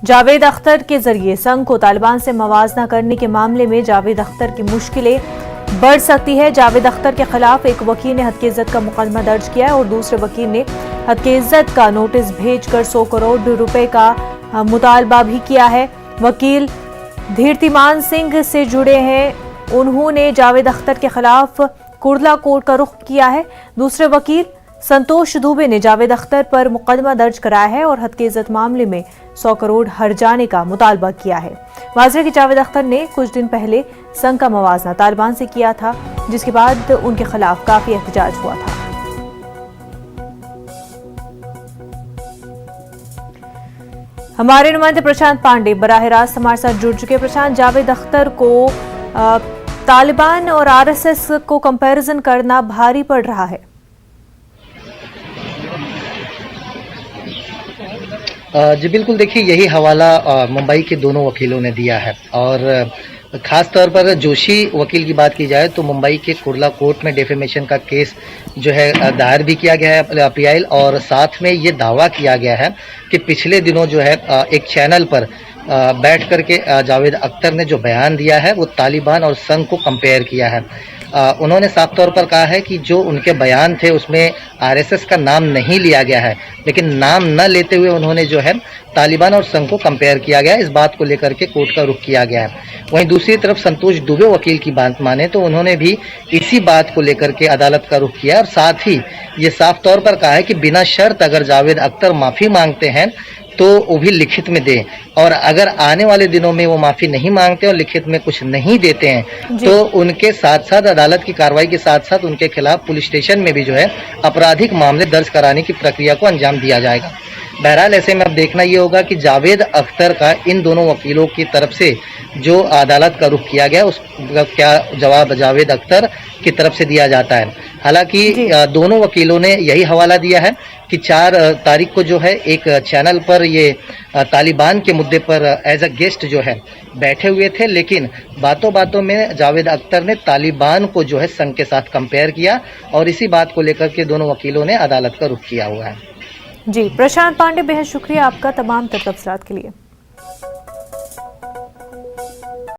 जावेद अख्तर के जरिए संघ को तालिबान से मवाजना करने के मामले में जावेद अख्तर की मुश्किलें बढ़ सकती है। जावेद अख्तर के खिलाफ एक वकील ने हत्या इज्जत का मुकदमा दर्ज किया है और दूसरे वकील ने हत्या इज्जत का नोटिस भेजकर 100 करोड़ रुपए का मुतालबा भी किया है। वकील धीरतिमान सिंह से जुड़े हैं, उन्होंने जावेद अख्तर के खिलाफ कुर्ला कोर्ट का रुख किया है। दूसरे वकील संतोष दुबे ने जावेद अख्तर पर मुकदमा दर्ज कराया है और हत्या इज्जत मामले में 100 करोड़ हर्जाने का मुतालबा किया है। वाज़ेह कि जावेद अख्तर ने कुछ दिन पहले संघ का मवाजना तालिबान से किया था, जिसके बाद उनके खिलाफ काफी एहतजाज हुआ था। हमारे नुमाइंदे प्रशांत पांडे बराह रास्त हमारे साथ जुड़ चुके। प्रशांत, जावेद अख्तर को तालिबान और आरएसएस को कंपैरिजन करना भारी पड़ रहा है। जी बिल्कुल, देखिए यही हवाला मुंबई के दोनों वकीलों ने दिया है और खास तौर पर जोशी वकील की बात की जाए तो मुंबई के कुर्ला कोर्ट में डिफेमेशन का केस जो है दायर भी किया गया है अपील, और साथ में ये दावा किया गया है कि पिछले दिनों जो है एक चैनल पर बैठ करके जावेद अख्तर ने जो बयान दिया है वो तालिबान और संघ को कंपेयर किया है। उन्होंने साफ तौर पर कहा है कि जो उनके बयान थे उसमें आरएसएस का नाम नहीं लिया गया है, लेकिन नाम न लेते हुए उन्होंने जो है तालिबान और संघ को कंपेयर किया गया है। इस बात को लेकर के कोर्ट का रुख किया गया है। वहीं दूसरी तरफ संतोष दुबे वकील की बात माने तो उन्होंने भी इसी बात को लेकर के अदालत का रुख किया और साथ ही ये साफ तौर पर कहा है कि बिना शर्त अगर जावेद अख्तर माफी मांगते हैं तो वो भी लिखित में दें, और अगर आने वाले दिनों में वो माफी नहीं मांगते और लिखित में कुछ नहीं देते हैं तो उनके साथ साथ अदालत की कार्रवाई के साथ साथ उनके खिलाफ पुलिस स्टेशन में भी जो है आपराधिक मामले दर्ज कराने की प्रक्रिया को अंजाम दिया जाएगा। बहरहाल ऐसे में अब देखना ये होगा कि जावेद अख्तर का इन दोनों वकीलों की तरफ से जो अदालत का रुख किया गया उसका क्या जवाब जावेद अख्तर की तरफ से दिया जाता है। हालांकि दोनों वकीलों ने यही हवाला दिया है कि 4 तारीख को जो है एक चैनल पर ये तालिबान के मुद्दे पर एज अ गेस्ट जो है बैठे हुए थे, लेकिन बातों बातों में जावेद अख्तर ने तालिबान को जो है संघ के साथ कंपेयर किया और इसी बात को लेकर के दोनों वकीलों ने अदालत का रुख किया हुआ है। जी प्रशांत पांडे, बेहद शुक्रिया आपका तमाम तफसीलात के लिए।